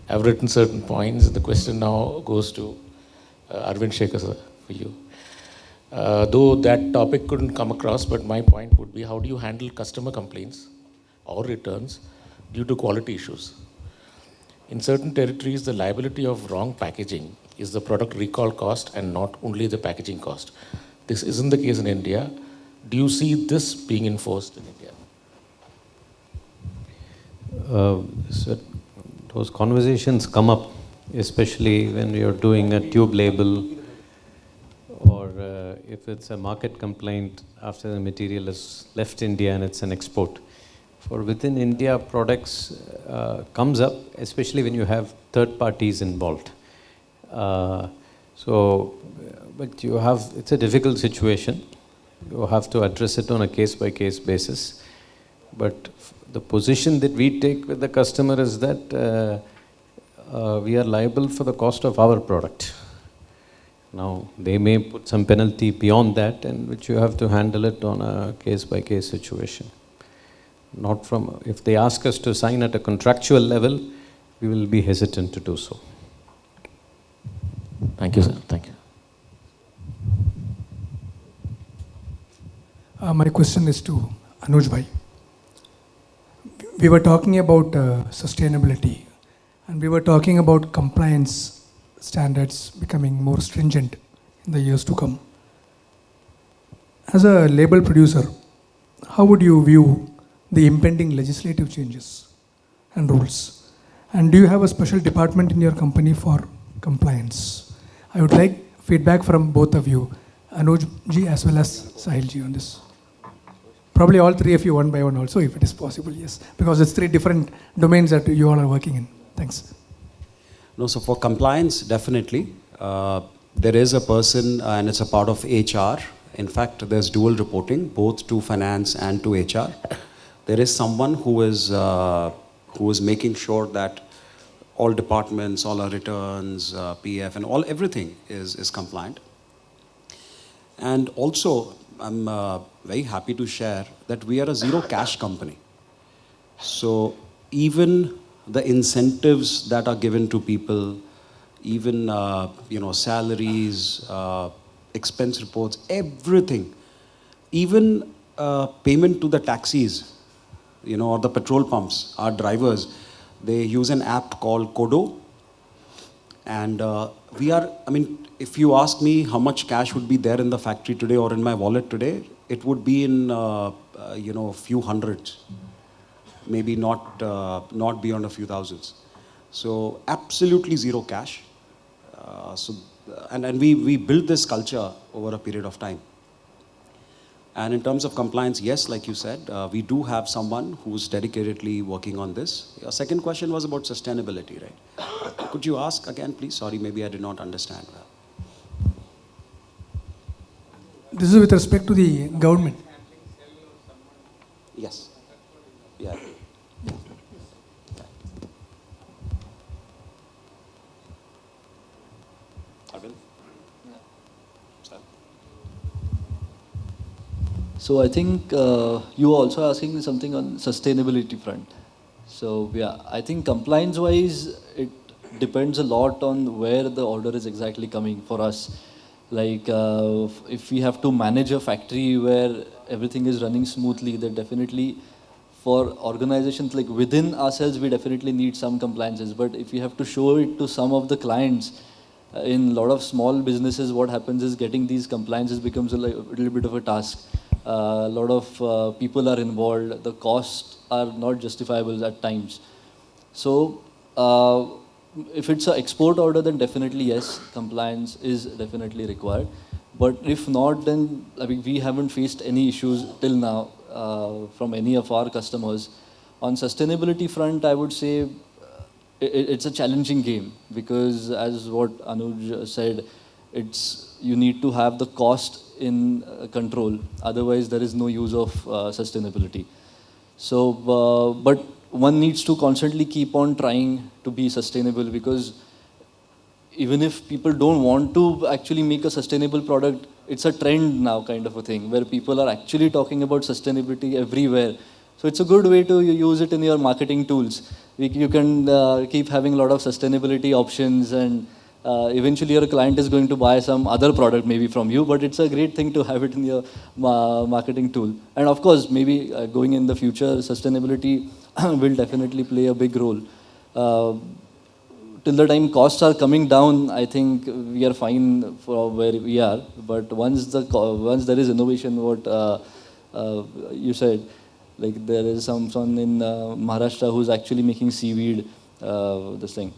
I've written certain points. The question now goes to Arvind Sekhar sir, for you. Though that topic couldn't come across, but my point would be, how do you handle customer complaints or returns due to quality issues? In certain territories, the liability of wrong packaging is the product recall cost and not only the packaging cost. This isn't the case in India. Do you see this being enforced in India? So those conversations come up, especially when you're doing a tube label, or if it's a market complaint after the material has left India and it's an export. For within India products comes up, especially when you have third parties involved. But it's a difficult situation. You have to address it on a case-by-case basis. But the position that we take with the customer is that we are liable for the cost of our product. Now, they may put some penalty beyond that, and which you have to handle it on a case-by-case situation. Not from, if they ask us to sign at a contractual level, we will be hesitant to do so. Thank you, sir. Thank you. My question is to Anuj bhai. We were talking about sustainability, and we were talking about compliance standards becoming more stringent in the years to come. As a label producer, how would you view the impending legislative changes and rules? And do you have a special department in your company for compliance? I would like feedback from both of you, Anuj ji as well as Sahil ji, on this. Probably all three of you one by one also, if it is possible, yes. Because it's three different domains that you all are working in. Thanks. No, so for compliance, definitely. There is a person and it's a part of HR. In fact, there's dual reporting, both to finance and to HR. There is someone who is making sure that all departments, all our returns, PF and everything is compliant. And also, I'm very happy to share that we are a zero cash company. So even the incentives that are given to people, even salaries, expense reports, everything, even payment to the taxis, or the petrol pumps, our drivers, they use an app called Kodo. And if you ask me how much cash would be there in the factory today or in my wallet today, it would be in, a few hundreds. Maybe not beyond a few thousands. So absolutely zero cash. And we built this culture over a period of time. And in terms of compliance, yes, like you said, we do have someone who's dedicatedly working on this. Your second question was about sustainability, right? Could you ask again, please? Sorry, maybe I did not understand well. This is with respect to the government. Yes. Yeah. Arvind? So I think you were also asking something on sustainability front. So yeah, I think compliance wise, it depends a lot on where the order is exactly coming for us. Like if we have to manage a factory where everything is running smoothly, then definitely for organizations like within ourselves, we definitely need some compliances. But if we have to show it to some of the clients, in a lot of small businesses, what happens is getting these compliances becomes a little bit of a task. A lot of people are involved. The costs are not justifiable at times. So if it's an export order, then definitely yes, compliance is definitely required. But if not, then we haven't faced any issues till now from any of our customers. On sustainability front, I would say it's a challenging game because as what Anuj said, you need to have the cost in control. Otherwise, there is no use of sustainability. So, but one needs to constantly keep on trying to be sustainable because even if people don't want to actually make a sustainable product, it's a trend now kind of a thing where people are actually talking about sustainability everywhere. So it's a good way to use it in your marketing tools. You can keep having a lot of sustainability options, and eventually your client is going to buy some other product maybe from you, but it's a great thing to have it in your marketing tool. And of course, maybe going in the future, sustainability will definitely play a big role. Till the time costs are coming down, I think we are fine for where we are. But once there is innovation, what you said, like there is someone in Maharashtra who's actually making seaweed, this thing.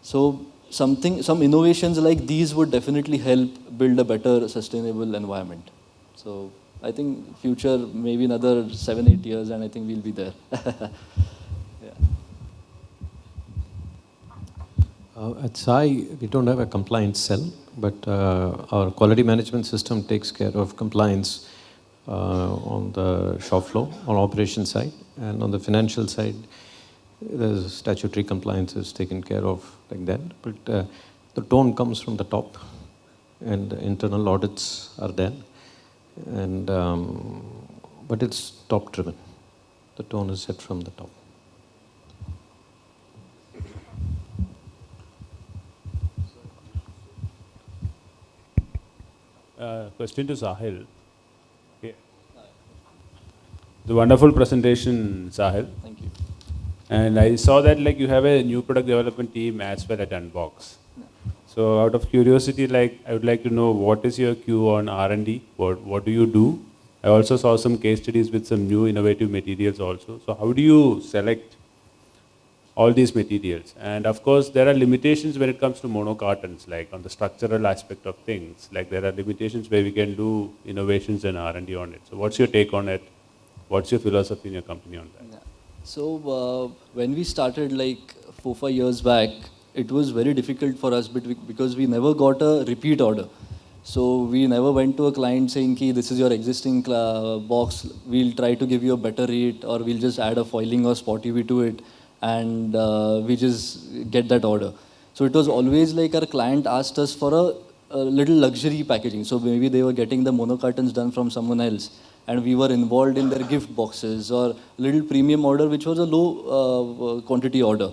So some innovations like these would definitely help build a better sustainable environment. So I think future, maybe another 7-8 years, and I think we'll be there. At Sai, we don't have a compliance cell, but our quality management system takes care of compliance on the shop floor, on operation side, and on the financial side, the statutory compliance is taken care of like that. But the tone comes from the top, and the internal audits are there, and but it's top driven. The tone is set from the top. Question to Sahil. Okay. The wonderful presentation, Sahil. Thank you. And I saw that like you have a new product development team as well at Unbox. So out of curiosity, like I would like to know what is your queue on R&D? What do you do? I also saw some case studies with some new innovative materials also. So how do you select all these materials? And of course, there are limitations when it comes to mono cartons, like on the structural aspect of things. Like there are limitations where we can do innovations and R&D on it. So what's your take on it? What's your philosophy in your company on that? Yeah. So when we started like 4-5 years back, it was very difficult for us because we never got a repeat order. So we never went to a client saying, "Ki, this is your existing box. We'll try to give you a better rate, or we'll just add a foiling or spot UV to it, and we just get that order." So it was always like our client asked us for a little luxury packaging. So maybe they were getting the mono cartons done from someone else, and we were involved in their gift boxes or a little premium order, which was a low quantity order.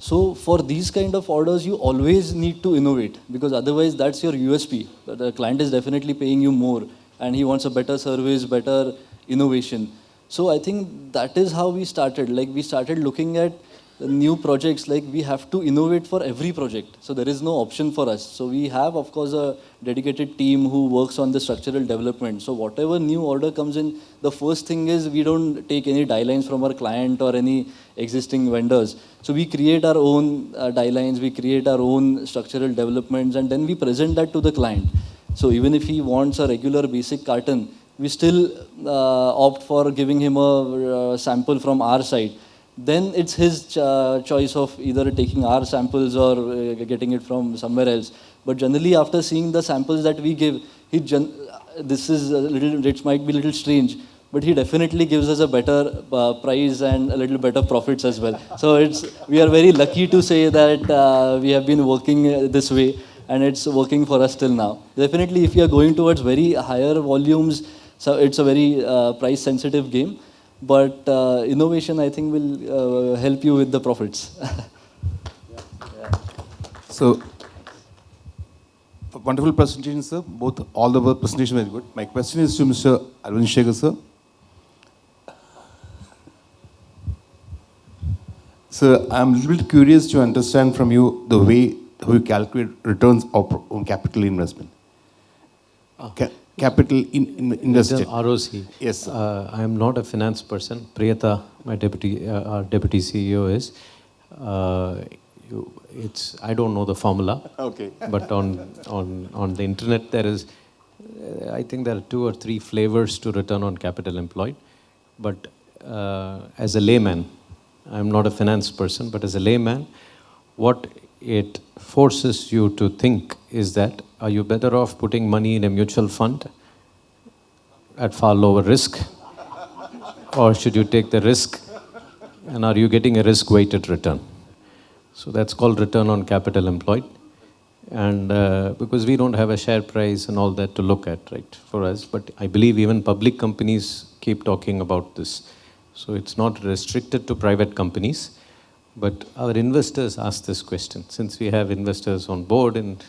So for these kind of orders, you always need to innovate, because otherwise that's your USP. The client is definitely paying you more, and he wants a better service, better innovation. So I think that is how we started. Like we started looking at new projects, like we have to innovate for every project. So there is no option for us. So we have, of course, a dedicated team who works on the structural development. So whatever new order comes in, the first thing is we don't take any die lines from our client or any existing vendors. So we create our own die lines, we create our own structural developments, and then we present that to the client. So even if he wants a regular basic carton, we still opt for giving him a sample from our side. Then it's his choice of either taking our samples or getting it from somewhere else. But generally, after seeing the samples that we give, this is a little, it might be a little strange, but he definitely gives us a better price and a little better profits as well. So we are very lucky to say that we have been working this way, and it's working for us till now. Definitely, if you are going towards very higher volumes, so it's a very price sensitive game. But innovation, I think, will help you with the profits. So, wonderful presentation, sir. All the presentation very good. My question is to Mr. Arvind Sekhar, sir. Sir, I'm a little bit curious to understand from you the way how you calculate returns on capital investment. Capital invested. ROC. Yes, sir. I am not a finance person. Priyata, my our deputy CEO is. I don't know the formula. Okay. But on the internet there is, I think there are 2 or 3 flavors to return on capital employed. But as a layman, I'm not a finance person, but as a layman, what it forces you to think is that, are you better off putting money in a mutual fund at far lower risk, or should you take the risk, and are you getting a risk-weighted return? So that's called return on capital employed. And because we don't have a share price and all that to look at, right, for us, but I believe even public companies keep talking about this. So it's not restricted to private companies. But our investors ask this question. Since we have investors on board and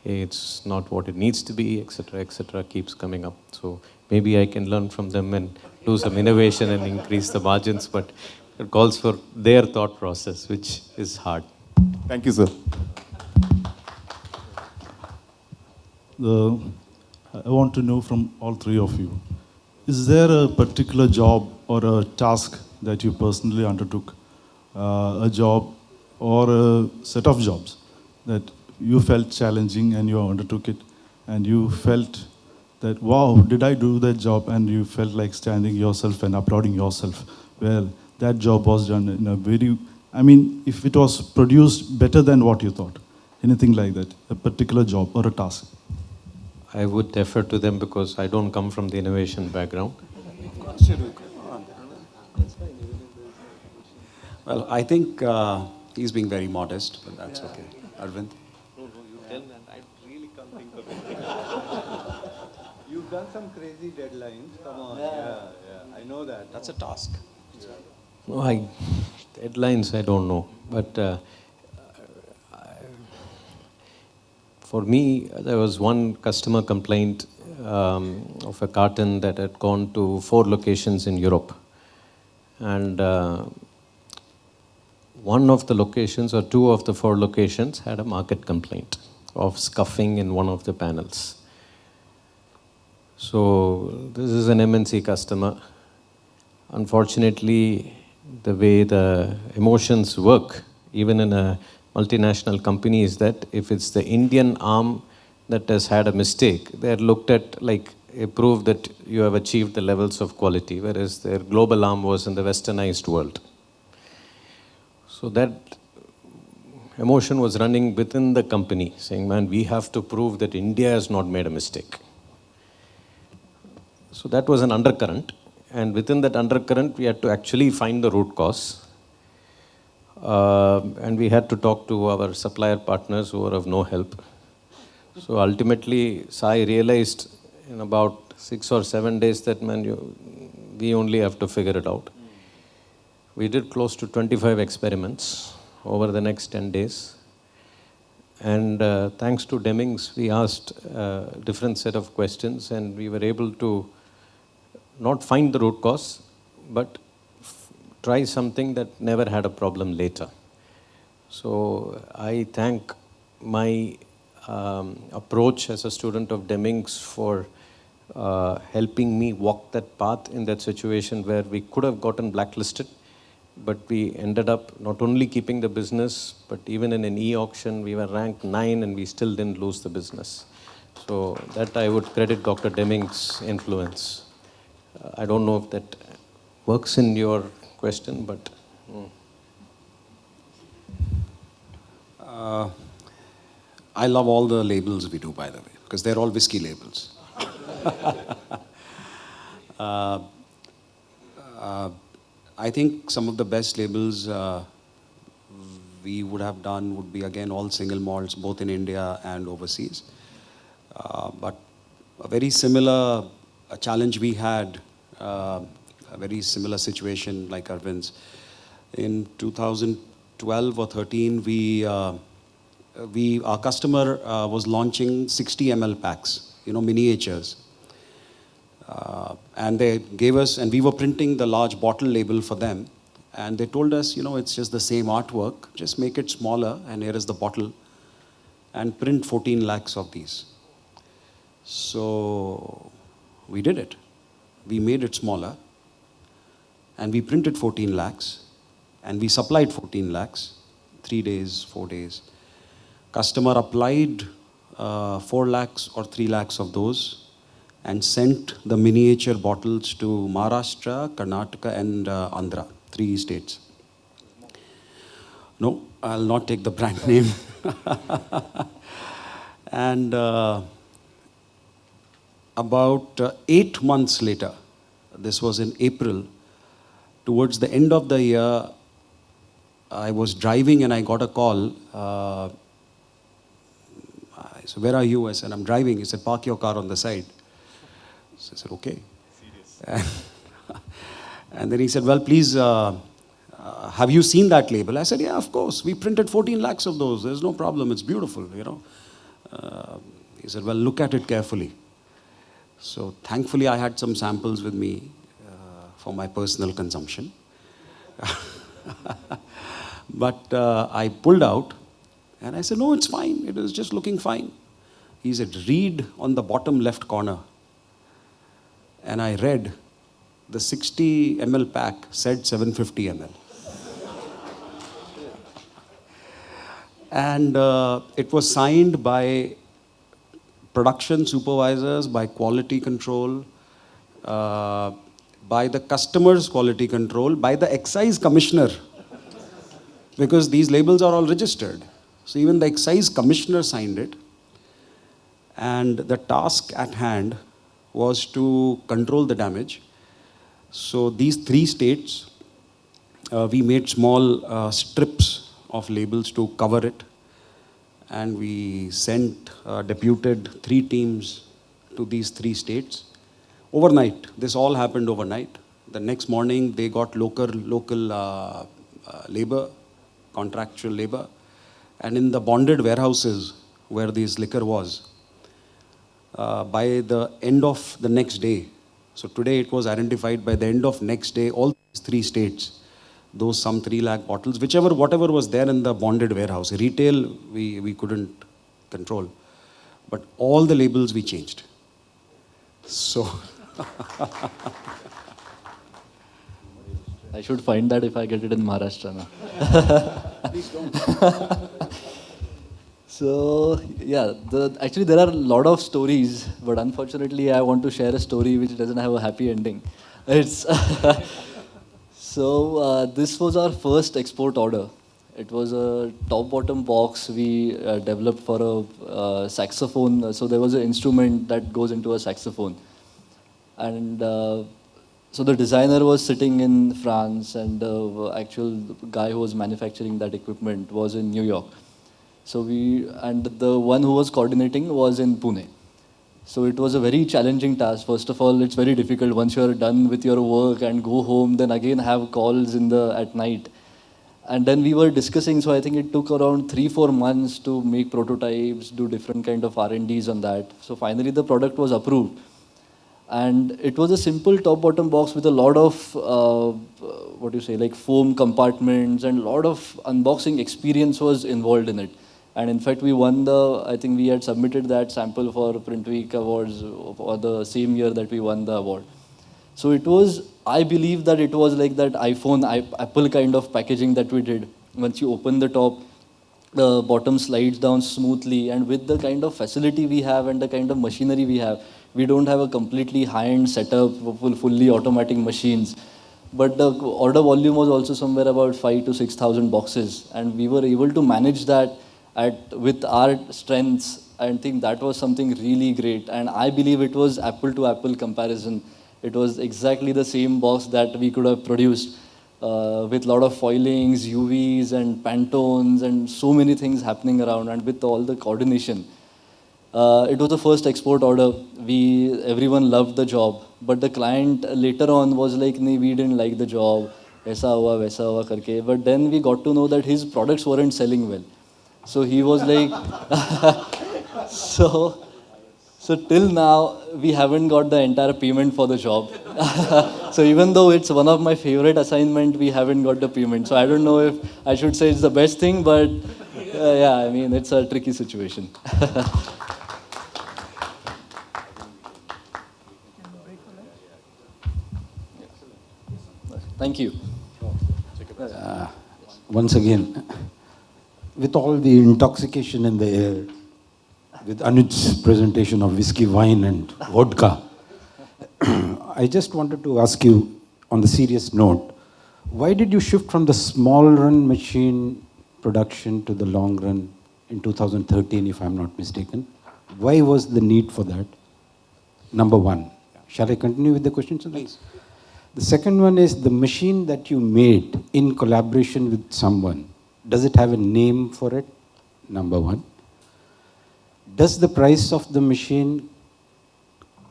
it's not what it needs to be, etc., keeps coming up. So maybe I can learn from them and do some innovation and increase the margins, but it calls for their thought process, which is hard. Thank you, sir. I want to know from all three of you, is there a particular job or a task that you personally undertook, a job or a set of jobs that you felt challenging and you undertook it, and you felt that, wow, did I do that job? And you felt like standing yourself and applauding yourself. Well, that job was done in a very, I mean, if it was produced better than what you thought, anything like that, a particular job or a task. I would defer to them because I don't come from the innovation background. Well, I think he's being very modest, but that's okay. Arvind? You've done some crazy deadlines. Come on. Yeah. I know that. That's a task. No, deadlines, I don't know. But for me, there was one customer complaint of a carton that had gone to 4 locations in Europe. And one of the locations, or 2 of the 4 locations, had a market complaint of scuffing in one of the panels. So this is an MNC customer. Unfortunately, the way the emotions work, even in a multinational company, is that if it's the Indian arm that has had a mistake, they're looked at like a proof that you have achieved the levels of quality, whereas their global arm was in the westernized world. So that emotion was running within the company, saying, man, we have to prove that India has not made a mistake. So that was an undercurrent. And within that undercurrent, we had to actually find the root cause. And we had to talk to our supplier partners who were of no help. So ultimately, Sai realized in about 6 or 7 days that, man, we only have to figure it out. We did close to 25 experiments over the next 10 days. And thanks to Demings, we asked a different set of questions, and we were able to not find the root cause, but try something that never had a problem later. So I thank my approach as a student of Demings for helping me walk that path in that situation where we could have gotten blacklisted, but we ended up not only keeping the business, but even in an e-auction, we were ranked 9 and we still didn't lose the business. So that I would credit Dr. Deming's influence. I don't know if that works in your question, but... I love all the labels we do, by the way, because they're all whiskey labels. I think some of the best labels we would have done would be, again, all single malts, both in India and overseas. But a very similar challenge we had, a very similar situation like Arvind's. In 2012 or 13, our customer was launching 60 ml packs, miniatures. And they gave us, and we were printing the large bottle label for them. And they told us, it's just the same artwork, just make it smaller, and here is the bottle, and print 14 lakhs of these. So we did it. We made it smaller, and we printed 14 lakhs, and we supplied 14 lakhs, 3 days, 4 days. Customer applied 4 lakhs or 3 lakhs of those and sent the miniature bottles to Maharashtra, Karnataka, and Andhra, 3 states. No, I'll not take the brand name. And about 8 months later, this was in April, towards the end of the year, I was driving and I got a call. I said, where are you? I said, I'm driving. He said, park your car on the side. So I said, okay. And then he said, well, please, have you seen that label? I said, yeah, of course. We printed 14 lakhs of those. There's no problem. It's beautiful, you know. He said, well, look at it carefully. So thankfully, I had some samples with me for my personal consumption. But I pulled out and I said, no, it's fine. It is just looking fine. He said, read on the bottom left corner. And I read, the 60 ml pack said 750 ml. And it was signed by production supervisors, by quality control, by the customer's quality control, by the excise commissioner. Because these labels are all registered. So even the excise commissioner signed it. And the task at hand was to control the damage. So these 3 states, we made small strips of labels to cover it. And we sent, deputed 3 teams to these 3 states. Overnight, this all happened overnight. The next morning, they got local labor, contractual labor. And in the bonded warehouses where this liquor was, by the end of the next day, so today it was identified, by the end of next day, all these 3 states, those some 3 lakh bottles, whatever was there in the bonded warehouse. Retail, we couldn't control. But all the labels we changed. So... I should find that if I get it in Maharashtra now. Please don't. So, yeah, actually there are a lot of stories, but unfortunately I want to share a story which doesn't have a happy ending. It's So, this was our first export order. It was a top-bottom box we developed for a saxophone. So there was an instrument that goes into a saxophone. And so the designer was sitting in France, and the actual guy who was manufacturing that equipment was in New York. So and the one who was coordinating was in Pune. So it was a very challenging task. First of all, it's very difficult once you're done with your work and go home, then again have calls at night. And then we were discussing, so I think it took around 3-4 months to make prototypes, do different kind of R&Ds on that. So finally the product was approved. And it was a simple top-bottom box with a lot of, like foam compartments, and a lot of unboxing experience was involved in it. And in fact, we won I think we had submitted that sample for Print Week Awards for the same year that we won the award. So it was, I believe that it was like that Apple kind of packaging that we did. Once you open the top, the bottom slides down smoothly, and with the kind of facility we have and the kind of machinery we have, we don't have a completely high-end setup, fully automatic machines. But the order volume was also somewhere about 5,000 to 6,000 boxes. And we were able to manage that with our strengths. I think that was something really great. And I believe it was apple-to-apple comparison. It was exactly the same box that we could have produced with a lot of foilings, UVs, and Pantones, and so many things happening around, and with all the coordination. It was the first export order. Everyone loved the job, but the client later on was like, "Nee, we didn't like the job, aisa hua, waisa hua karke." But then we got to know that his products weren't selling well. So he was like, so till now, we haven't got the entire payment for the job. So even though it's one of my favorite assignments, we haven't got the payment. So I don't know if I should say it's the best thing, but yeah, I mean, it's a tricky situation. Thank you. Once again, with all the intoxication in the air, with Anuj's presentation of whiskey, wine, and vodka, I just wanted to ask you, on the serious note, why did you shift from the small run machine production to the long run in 2013, if I'm not mistaken? Why was the need for that? Number one. Shall I continue with the questions? Please. The second one is the machine that you made in collaboration with someone. Does it have a name for it? Number one. Does the price of the machine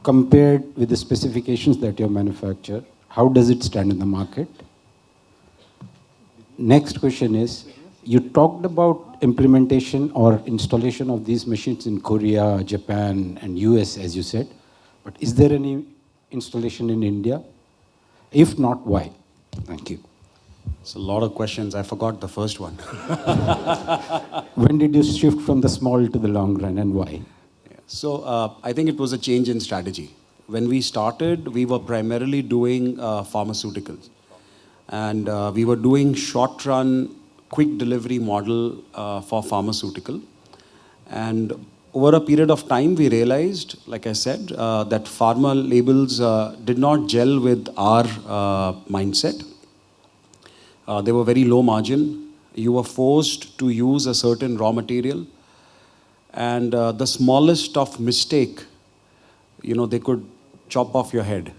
compared with the specifications that you manufacture, How does it stand in the market? Next question is, you talked about implementation or installation of these machines in Korea, Japan, and US, as you said. But is there any installation in India? If not, why? Thank you. It's a lot of questions. I forgot the first one. When did you shift from the small to the long run, and why? So I think it was a change in strategy. When we started, we were primarily doing pharmaceuticals. And we were doing short-run, quick delivery model for pharmaceutical. And over a period of time, we realized, like I said, that pharma labels did not gel with our mindset. They were very low margin. You were forced to use a certain raw material. And the smallest of mistake, they could chop off your head.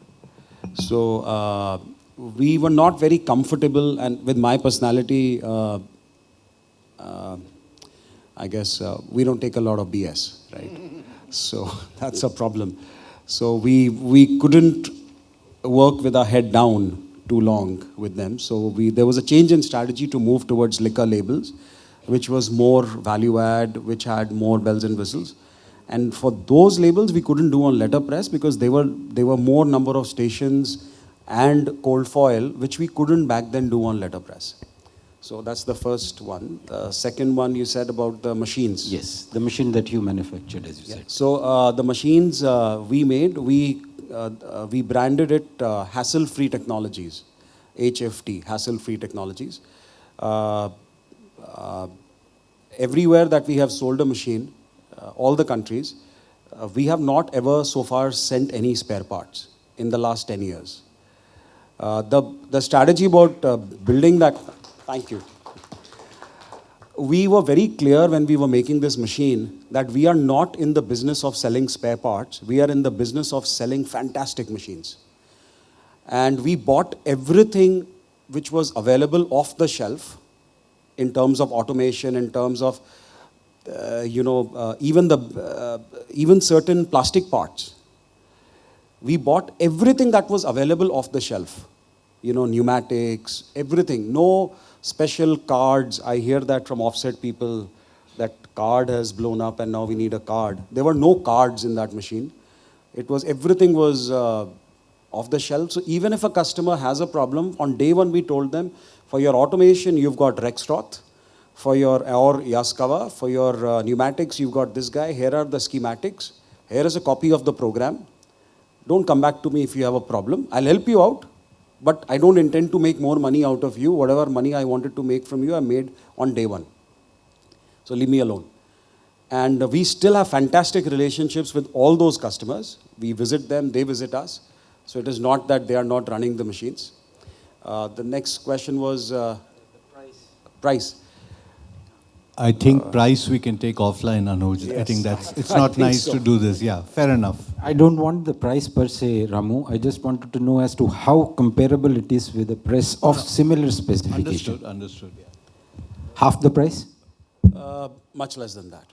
So we were not very comfortable, and with my personality, I guess we don't take a lot of BS, right? So that's a problem. So we couldn't work with our head down too long with them. So there was a change in strategy to move towards liquor labels, which was more value add, which had more bells and whistles. And for those labels, we couldn't do on letterpress because they were more number of stations and cold foil, which we couldn't back then do on letterpress. So that's the first one. The second one you said about the machines. Yes, the machine that you manufactured, as you said. So the machines we made, we branded it Hassle-Free Technologies, HFT, Hassle-Free Technologies. Everywhere that we have sold a machine, all the countries, we have not ever so far sent any spare parts in the last 10 years. The strategy about building that, thank you. We were very clear when we were making this machine that we are not in the business of selling spare parts. We are in the business of selling fantastic machines. And we bought everything which was available off the shelf in terms of automation, in terms of, even certain plastic parts. We bought everything that was available off the shelf. Pneumatics, everything. No special cards. I hear that from offset people, that card has blown up and now we need a card. There were no cards in that machine. Everything was off the shelf. So even if a customer has a problem, on day one we told them, for your automation, you've got Rexroth. For your Yaskawa, for your pneumatics, you've got this guy. Here are the schematics. Here is a copy of the program. Don't come back to me if you have a problem. I'll help you out, but I don't intend to make more money out of you. Whatever money I wanted to make from you, I made on day one. So leave me alone. And we still have fantastic relationships with all those customers. We visit them, they visit us. So it is not that they are not running the machines. The next question was price. I think price we can take offline, Anuj. Yes. I think it's not nice to do this. Yeah, fair enough. I don't want the price per se, Ramu. I just wanted to know as to how comparable it is with the press of similar specification. Understood. Yeah. Half the price? Much less than that.